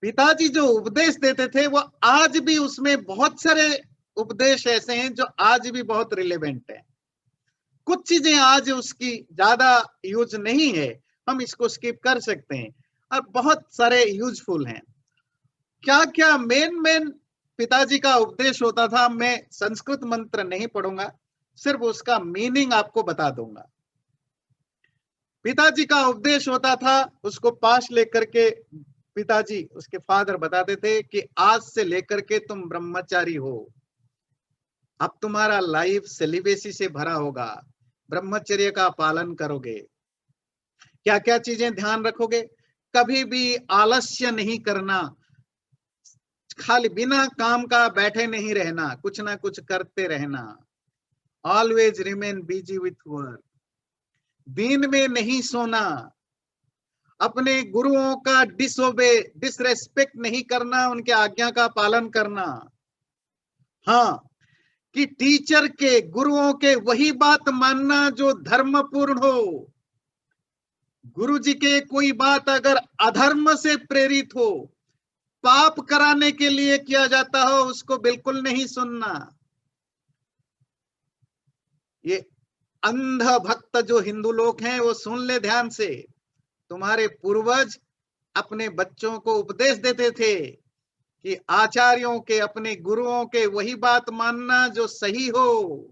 पिताजी जो उपदेश देते थे, वो आज भी, उसमें बहुत सारे उपदेश ऐसे हैं जो आज भी बहुत रिलेवेंट है। कुछ चीजें आज उसकी ज्यादा यूज नहीं है, हम इसको स्किप कर सकते हैं, और बहुत सारे यूजफुल हैं। क्या क्या मेन पिताजी का उपदेश होता था, मैं संस्कृत मंत्र नहीं पढ़ूंगा, सिर्फ उसका मीनिंग आपको बता दूंगा। पिताजी का उपदेश होता था, उसको पास लेकर के पिताजी, उसके फादर बताते थे कि आज से लेकर के तुम ब्रह्मचारी हो, अब तुम्हारा लाइफ सेलिबेसी से भरा होगा, ब्रह्मचर्य का पालन करोगे। क्या क्या चीजें ध्यान रखोगे, कभी भी आलस्य नहीं करना, खाली बिना काम का बैठे नहीं रहना, कुछ ना कुछ करते रहना। Always remain busy with work. दिन में नहीं सोना, अपने गुरुओं का डिसरेस्पेक्ट नहीं करना, उनके आज्ञा का पालन करना। हाँ, कि टीचर के, गुरुओं के वही बात मानना जो धर्मपूर्ण हो। गुरु जी के कोई बात अगर अधर्म से प्रेरित हो, पाप कराने के लिए किया जाता हो, उसको बिल्कुल नहीं सुनना। ये अंध भक्त जो हिंदू लोग हैं वो सुन ले ध्यान से। तुम्हारे पूर्वज अपने बच्चों को उपदेश देते थे कि आचार्यों के, अपने गुरुओं के वही बात मानना जो सही हो,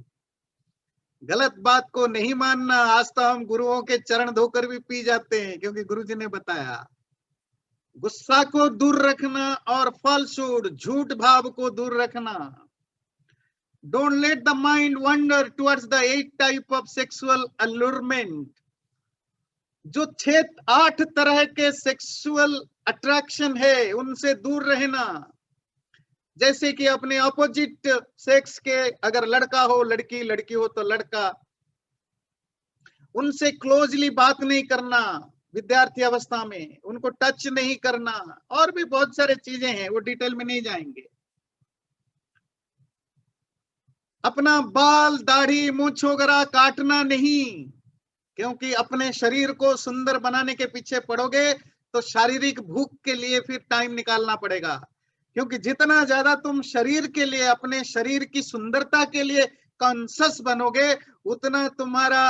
गलत बात को नहीं मानना। आज तो हम गुरुओं के चरण धोकर भी पी जाते हैं, क्योंकि गुरुजी ने बताया। गुस्सा को दूर रखना और फॉल्सूड, झूठ भाव को दूर रखना। Don't let the mind wander towards the 8 type of sexual allurement. जो 6-8 तरह के सेक्सुअल अट्रैक्शन है, उनसे दूर रहना। जैसे कि अपने ऑपोजिट सेक्स के, अगर लड़का हो लड़की, लड़की हो तो लड़का, उनसे क्लोजली बात नहीं करना विद्यार्थी अवस्था में, उनको टच नहीं करना, और भी बहुत सारे चीजें हैं, वो डिटेल में नहीं जाएंगे। अपना बाल, दाढ़ी, मूंछ वगैरह काटना नहीं, क्योंकि अपने शरीर को सुंदर बनाने के पीछे पड़ोगे तो शारीरिक भूख के लिए फिर टाइम निकालना पड़ेगा। क्योंकि जितना ज्यादा तुम शरीर के लिए, अपने शरीर की सुंदरता के लिए कॉन्शियस बनोगे, उतना तुम्हारा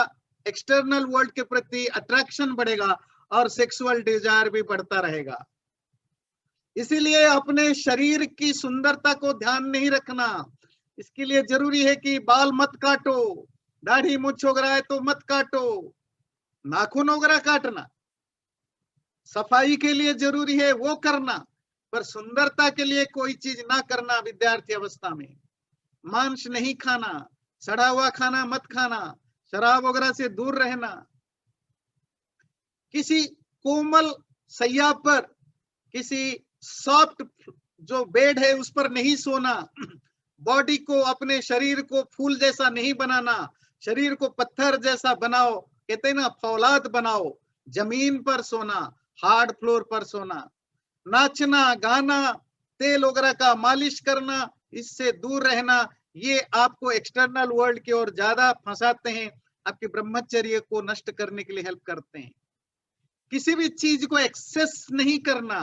एक्सटर्नल वर्ल्ड के प्रति अट्रैक्शन बढ़ेगा और सेक्सुअल डिजायर भी बढ़ता रहेगा। इसीलिए अपने शरीर की सुंदरता को ध्यान नहीं रखना। इसके लिए जरूरी है कि बाल मत काटो, दाढ़ी मूंछ वगैरह है तो मत काटो, नाखून वगैरह काटना सफाई के लिए जरूरी है, वो करना, पर सुंदरता के लिए कोई चीज ना करना विद्यार्थी अवस्था में। मांस नहीं खाना, सड़ा हुआ खाना मत खाना, शराब वगैरह से दूर रहना। किसी कोमल सैया पर, किसी सॉफ्ट जो बेड है उस पर नहीं सोना। बॉडी को, अपने शरीर को फूल जैसा नहीं बनाना, शरीर को पत्थर जैसा बनाओ, कहते हैं ना फौलाद बनाओ। जमीन पर सोना, हार्ड फ्लोर पर सोना। नाचना गाना, तेल वगैरह का मालिश करना, इससे दूर रहना। ये आपको एक्सटर्नल वर्ल्ड की ओर ज्यादा फंसाते हैं, आपके ब्रह्मचर्य को नष्ट करने के लिए हेल्प करते हैं। किसी भी चीज को एक्सेस नहीं करना,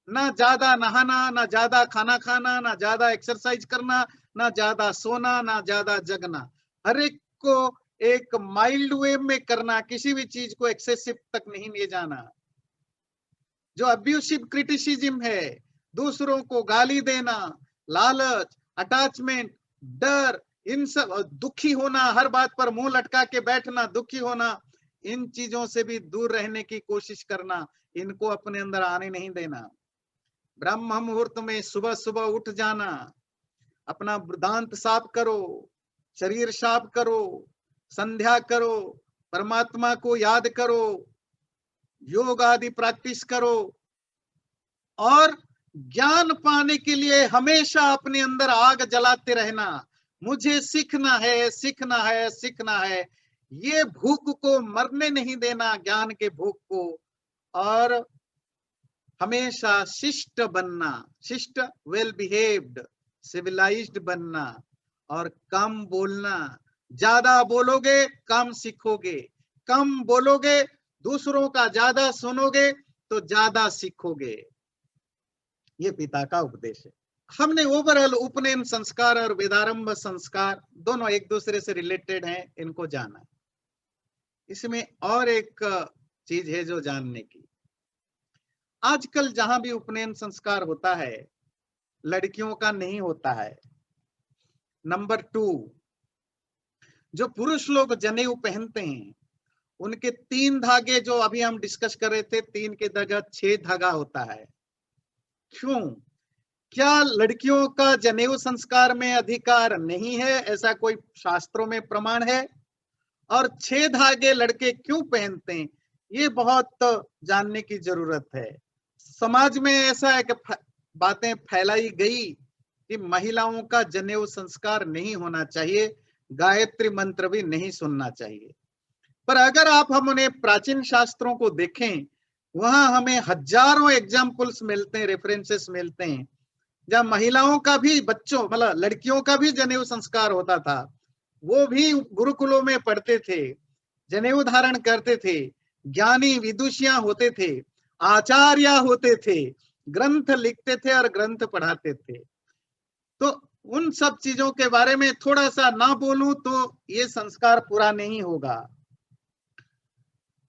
ना ज्यादा नहाना, ना ज्यादा खाना खाना, ना ज्यादा एक्सरसाइज करना, ना ज्यादा सोना, ना ज्यादा जगना। हर एक को एक माइल्ड वे में करना, किसी भी चीज को एक्सेसिव तक नहीं ले जाना। जो अब्यूसिव क्रिटिसिज्म है, दूसरों को गाली देना, लालच, अटैचमेंट, डर, इन सब, दुखी होना, हर बात पर मुंह लटका के बैठना, दुखी होना, इन चीजों से भी दूर रहने की कोशिश करना। इनको अपने अंदर आने नहीं देना। ब्रह्म मुहूर्त में सुबह सुबह उठ जाना, अपना दांत साफ करो, शरीर साफ करो, संध्या करो, परमात्मा को याद करो, योग आदि प्रैक्टिस करो, और ज्ञान पाने के लिए हमेशा अपने अंदर आग जलाते रहना। मुझे सीखना है, सीखना है, सीखना है। ये भूख को मरने नहीं देना, ज्ञान के भूख को। और हमेशा शिष्ट बनना, शिष्ट, वेल बिहेव्ड, सिविलाइज्ड बनना, और कम बोलना। ज्यादा बोलोगे कम सीखोगे, कम बोलोगे, दूसरों का ज्यादा सुनोगे तो ज्यादा सीखोगे। ये पिता का उपदेश है। हमने ओवरऑल उपनयन संस्कार और वेदारंभ संस्कार दोनों एक दूसरे से रिलेटेड हैं, इनको जाना। इसमें और एक चीज है जो जानने की। आजकल जहां भी उपनयन संस्कार होता है, लड़कियों का नहीं होता है। नंबर 2, जो पुरुष लोग जनेऊ पहनते हैं, उनके 3 धागे, जो अभी हम डिस्कस कर रहे थे, 3 के जगह 6 धागा होता है। क्यों? क्या लड़कियों का जनेऊ संस्कार में अधिकार नहीं है? ऐसा कोई शास्त्रों में प्रमाण है? और 6 धागे लड़के क्यों पहनते हैं? ये बहुत जानने की जरूरत है। समाज में ऐसा है कि बातें फैलाई गई कि महिलाओं का जनेऊ संस्कार नहीं होना चाहिए, गायत्री मंत्र भी नहीं सुनना चाहिए। पर अगर आप हमने प्राचीन शास्त्रों को देखें, वहां हमें हजारों एग्जाम्पल्स मिलते हैं, रेफरेंसेस मिलते हैं, जहां महिलाओं का भी, बच्चों मतलब लड़कियों का भी जनेऊ संस्कार होता था। वो भी गुरुकुलों में पढ़ते थे, जनेऊ धारण करते थे, ज्ञानी विदुषियां होते थे, आचार्य होते थे, ग्रंथ लिखते थे और ग्रंथ पढ़ाते थे। तो उन सब चीजों के बारे में थोड़ा सा ना बोलूं तो ये संस्कार पूरा नहीं होगा।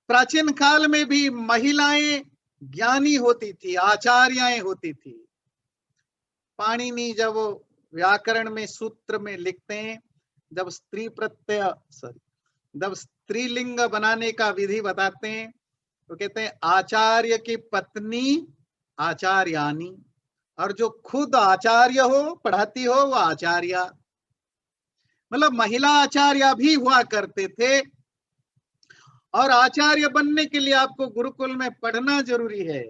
प्राचीन काल में भी महिलाएं ज्ञानी होती थी, आचार्याएं होती थी। पाणिनि जब व्याकरण में सूत्र में लिखते हैं, जब स्त्री प्रत्यय जब स्त्रीलिंग बनाने का विधि बताते हैं, तो कहते हैं आचार्य की पत्नी आचार्यानी, और जो खुद आचार्य हो, पढ़ाती हो, वो आचार्य। मतलब महिला आचार्य भी हुआ करते थे। और आचार्य बनने के लिए आपको गुरुकुल में पढ़ना जरूरी है,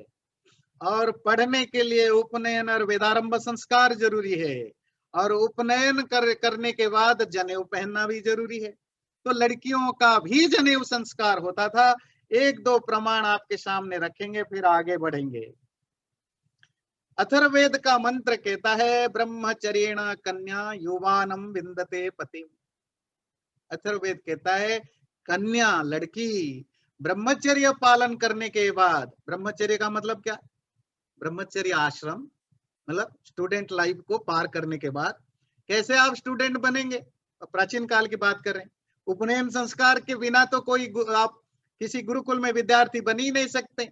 और पढ़ने के लिए उपनयन और वेदारंभ संस्कार जरूरी है, और उपनयन करने के बाद जनेऊ पहनना भी जरूरी है। तो लड़कियों का भी जनेऊ संस्कार होता था। एक दो प्रमाण आपके सामने रखेंगे, फिर आगे बढ़ेंगे। अथर्ववेद का मंत्र कहता है, ब्रह्मचर्येण कन्या युवानम विंदते पति। अथर्ववेद कहता है कन्या, लड़की ब्रह्मचर्य पालन करने के बाद, ब्रह्मचर्य का मतलब क्या? ब्रह्मचर्य आश्रम मतलब स्टूडेंट लाइफ को पार करने के बाद कैसे आप स्टूडेंट बनेंगे? प्राचीन काल की बात कर रहे हैं। उपनयन संस्कार के बिना तो कोई आप किसी गुरुकुल में विद्यार्थी बन ही नहीं सकते।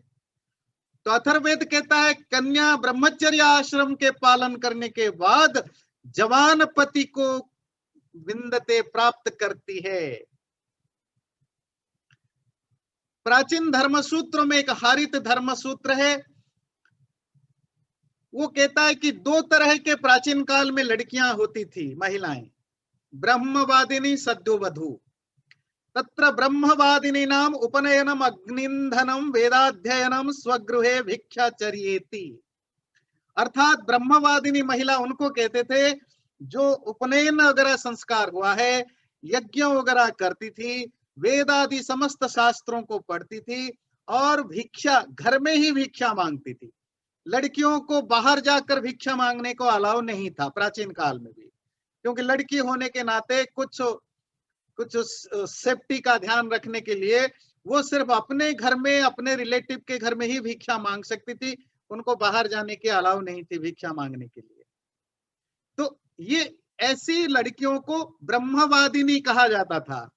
तो अथर्ववेद कहता है कन्या ब्रह्मचर्य आश्रम के पालन करने के बाद जवान पति को विंदते प्राप्त करती है। प्राचीन धर्मसूत्र में एक हारित धर्मसूत्र है, वो कहता है कि दो तरह के प्राचीन काल में लड़कियां होती थी, महिलाएं, ब्रह्मवादिनी सद्योवधू। तत्र ब्रह्मवादिनी नाम उपनयनम अग्निंधनम वेदाध्ययनम स्वगृहे भिक्षाचर्येति। अर्थात ब्रह्मवादिनी महिला उनको कहते थे जो उपनयन वगैरह संस्कार हुआ है, यज्ञ वगैरह करती थी, वेद आदि समस्त शास्त्रों को पढ़ती थी, और भिक्षा घर में ही भिक्षा मांगती थी। लड़कियों को बाहर जाकर भिक्षा मांगने को अलाउ नहीं था प्राचीन काल में भी, क्योंकि लड़की होने के नाते कुछ सेफ्टी का ध्यान रखने के लिए वो सिर्फ अपने घर में, अपने रिलेटिव के घर में ही भिक्षा मांग सकती थी। उनको बाहर जाने की अलाउ नहीं थी भिक्षा मांगने के लिए। तो ये ऐसी लड़कियों को ब्रह्मवादिनी कहा जाता था।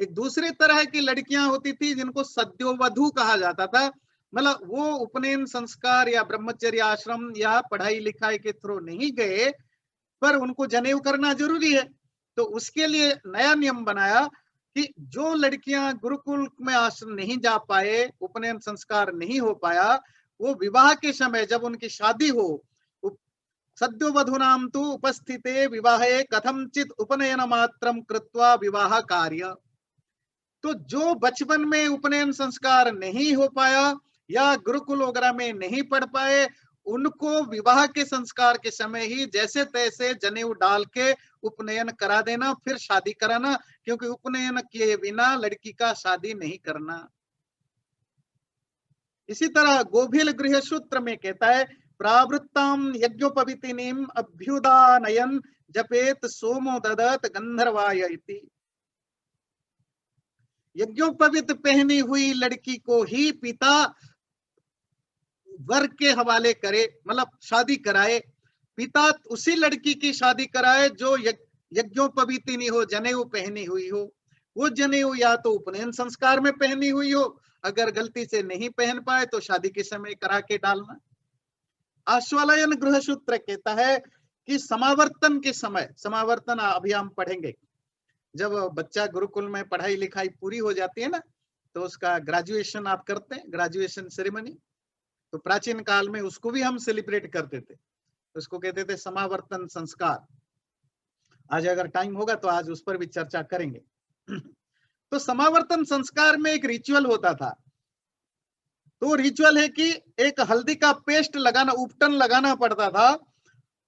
एक दूसरे तरह की लड़कियां होती थी जिनको सद्योवधू कहा जाता था। मतलब वो उपनयन संस्कार या ब्रह्मचर्य आश्रम या पढ़ाई लिखाई के थ्रू नहीं गए, पर उनको जनेऊ करना जरूरी है। तो उसके लिए नया नियम बनाया कि जो लड़कियां गुरुकुल में आश्रम नहीं जा पाए, उपनयन संस्कार नहीं हो पाया, वो विवाह के समय जब उनकी शादी हो, सद्योवधूनां तु उपस्थिते विवाहे कथमचित उपनयन मात्रम कृत्वा विवाह कार्य। तो जो बचपन में उपनयन संस्कार नहीं हो पाया या गुरुकुल वगैरह में नहीं पढ़ पाए, उनको विवाह के संस्कार के समय ही जैसे तैसे जनेऊ डाल के उपनयन करा देना, फिर शादी कराना, क्योंकि उपनयन किए बिना लड़की का शादी नहीं करना। इसी तरह गोभिल गृह सूत्र में कहता है, प्रावृत्ताम यज्ञोपवीतिनीम अभ्युदानयन जपेत सोमो ददत गंधर्वाय इति। यज्ञोपवीत पहनी हुई लड़की को ही पिता वर के हवाले करे, मतलब शादी कराए। पिता उसी लड़की की शादी कराए जो यज्ञोपवीतिनी हो, जनेऊ पहनी हुई हो। वो जनेऊ या तो उपनयन संस्कार में पहनी हुई हो, अगर गलती से नहीं पहन पाए तो शादी के समय करा के डालना। आश्वालयन गृह सूत्र कहता है कि समावर्तन के समय, समावर्तन अभी हम पढ़ेंगे, जब बच्चा गुरुकुल में पढ़ाई लिखाई पूरी हो जाती है ना, तो उसका ग्रेजुएशन आप करते हैं, ग्रेजुएशन सेरेमनी। तो प्राचीन काल में उसको भी हम सेलिब्रेट करते थे, उसको कहते थे समावर्तन संस्कार। आज अगर टाइम होगा तो आज उस पर भी चर्चा करेंगे। तो समावर्तन संस्कार में एक रिचुअल होता था। तो रिचुअल है कि एक हल्दी का पेस्ट लगाना, उपटन लगाना पड़ता था।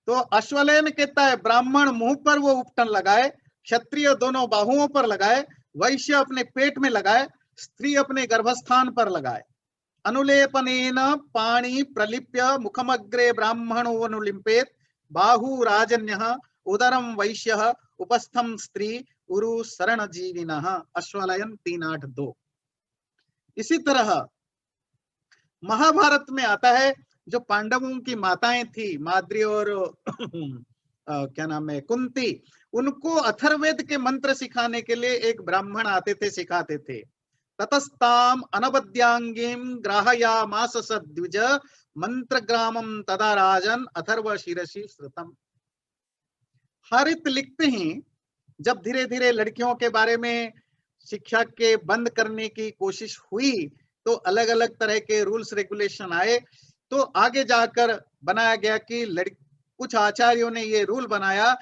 तो अश्वलेन कहता है ब्राह्मण मुंह पर वो उपटन लगाए, क्षत्रिय दोनों बाहुओं पर लगाए, वैश्य अपने पेट में लगाए, स्त्री अपने गर्भस्थान पर लगाए। अनुलेपनेन पाणी प्रलिप्य मुखमग्रे ब्राह्मणो अनुलिम्पेत, बाहु राजन्यः उदरम वैश्यः उपस्थम स्त्री उरु शरण जीविनः। अश्वलायन 3:8-2। इसी तरह महाभारत में आता है, जो पांडवों की माताएं थी, माद्री और क्या नाम है, कुंती, उनको अथर्ववेद के मंत्र सिखाने के लिए एक ब्राह्मण आते थे, सिखाते थे। ततस्ताम अनबद्यांगीम ग्राहयामास सद्विज मंत्रग्रामम तदा राजन अथर्व शिरसि श्रुतम। हरित लिखते हैं, जब धीरे धीरे लड़कियों के बारे में शिक्षा के बंद करने की कोशिश हुई, तो अलग अलग तरह के रूल्स रेगुलेशन आए। तो आगे जाकर बनाया गया कि कुछ आचार्यों ने ये रूल बनाया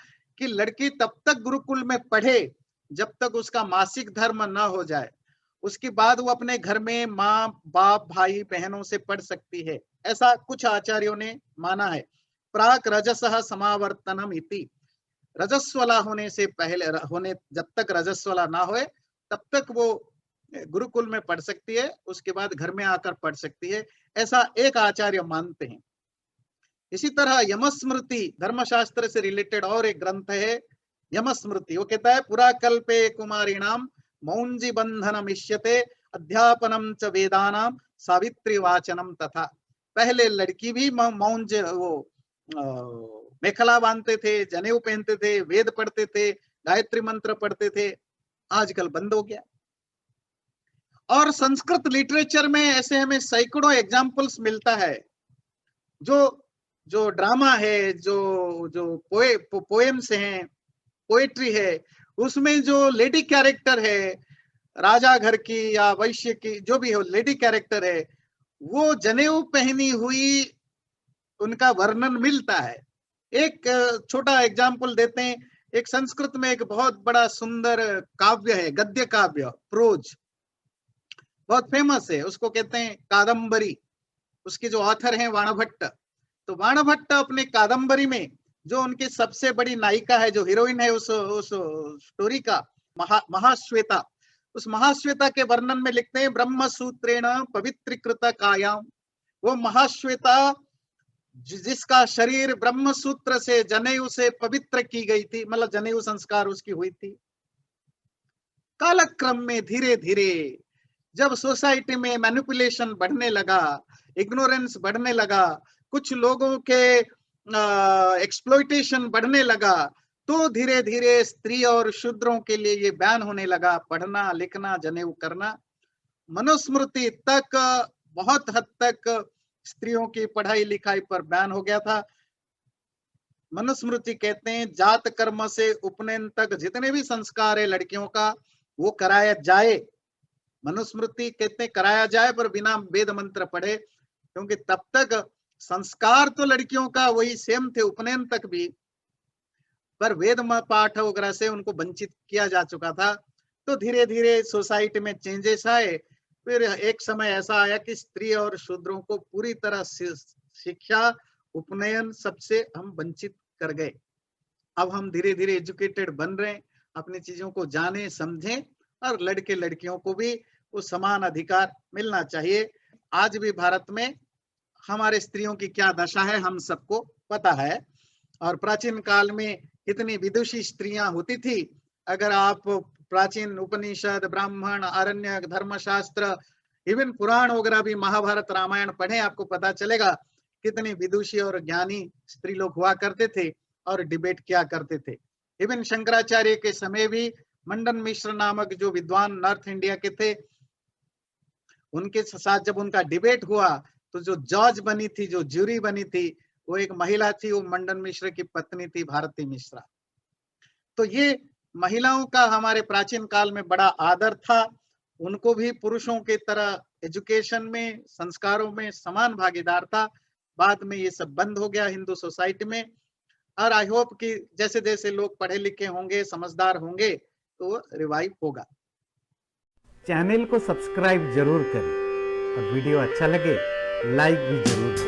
कि लड़की तब तक गुरुकुल में पढ़े जब तक उसका मासिक धर्म न हो जाए। उसके बाद वो अपने घर में माँ बाप भाई बहनों से पढ़ सकती है, ऐसा कुछ आचार्यों ने माना है। प्राक रजसः समावर्तनम इति, रजस्वला होने से पहले, जब तक रजस्वला ना होए तब तक वो गुरुकुल में पढ़ सकती है, उसके बाद घर में आकर पढ़ सकती है, ऐसा एक आचार्य मानते हैं। इसी तरह यमस्मृति धर्मशास्त्र से रिलेटेड और एक ग्रंथ है यमस्मृति। वो कहता है पुरा कल्पे कुमारीणाम मौंजी बंधनम इष्यते अध्यापनम च वेदानाम सावित्री वाचनम तथा। पहले लड़की भी मौंज, वो मेखला बांधते थे, जनेऊ पहनते थे, वेद पढ़ते थे, गायत्री मंत्र पढ़ते थे, आजकल बंद हो गया। और संस्कृत लिटरेचर में ऐसे हमें सैकड़ों एग्जाम्पल्स मिलता है। जो ड्रामा है, जो पोएम्स हैं, पोएट्री है, उसमें जो लेडी कैरेक्टर है, राजा घर की या वैश्य की जो भी हो, लेडी कैरेक्टर है, वो जनेऊ पहनी हुई उनका वर्णन मिलता है। एक छोटा एग्जाम्पल देते हैं। एक संस्कृत में एक बहुत बड़ा सुंदर काव्य है, गद्य काव्य, प्रोज, बहुत फेमस है, उसको कहते हैं कादम्बरी। उसके जो ऑथर हैं वाणभट्ट। तो वाणभट्ट अपने कादम्बरी में जो उनकी सबसे बड़ी नायिका है, जो हीरोइन है उस स्टोरी का, महाश्वेता, उस महाश्वेता के वर्णन में लिखते हैं ब्रह्म सूत्रेण पवित्रीकृत कायाम। वो महाश्वेता जिसका शरीर ब्रह्म सूत्र से, जनेऊ से पवित्र की गई थी, मतलब जनेऊ संस्कार उसकी हुई थी। कालक्रम में धीरे धीरे जब सोसाइटी में मैनिपुलेशन बढ़ने लगा, इग्नोरेंस बढ़ने लगा, कुछ लोगों के एक्सप्लॉइटेशन बढ़ने लगा, तो धीरे धीरे स्त्री और शूद्रों के लिए ये बैन होने लगा, पढ़ना लिखना जनेऊ करना। मनुस्मृति तक बहुत हद तक स्त्रियों की पढ़ाई लिखाई पर बैन हो गया था। मनुस्मृति कहते हैं जात कर्म से उपनयन तक जितने भी संस्कार है लड़कियों का, वो कराया जाए। मनुस्मृति कहते हैं कराया जाए, पर बिना वेद मंत्र पढ़े, क्योंकि तब तक संस्कार तो लड़कियों का वही सेम थे, उपनयन तक भी, पर वेद पाठ वगैरह से उनको वंचित किया जा चुका था। तो धीरे धीरे सोसाइटी में चेंजेस आए। फिर एक समय ऐसा आया कि स्त्री और शूद्रों को पूरी तरह शिक्षा, उपनयन सबसे हम वंचित कर गए। अब हम धीरे धीरे एजुकेटेड बन रहे हैं, अपनी चीजों को जाने समझें, और लड़के लड़कियों को भी वो समान अधिकार मिलना चाहिए। आज भी भारत में हमारे स्त्रियों की क्या दशा है हम सबको पता है। और प्राचीन काल में कितनी विदुषी स्त्रियां होती थी। अगर आप प्राचीन उपनिषद, ब्राह्मण, आरण्य, धर्मशास्त्र, इवन पुराण वगैरह भी, महाभारत रामायण पढ़ें, आपको पता चलेगा कितनी विदुषी और ज्ञानी स्त्री लोग हुआ करते थे और डिबेट किया करते थे। इवन शंकराचार्य के समय भी मंडन मिश्र नामक जो विद्वान नॉर्थ इंडिया के थे, उनके साथ जब उनका डिबेट हुआ, तो जो जज बनी थी, जो ज्यूरी बनी थी, वो एक महिला थी, वो मंडन मिश्र की पत्नी थी, भारती मिश्रा। तो ये महिलाओं का हमारे प्राचीन काल में बड़ा आदर था। उनको भी पुरुषों की तरह एजुकेशन में, संस्कारों में समान भागीदार था। बाद में ये सब बंद हो गया हिंदू सोसाइटी में। और आई होप कि जैसे जैसे लोग पढ़े लिखे होंगे, समझदार होंगे, तो रिवाइव होगा। चैनल को सब्सक्राइब जरूर करें और वीडियो अच्छा लगे लाइक भी जरूर करें।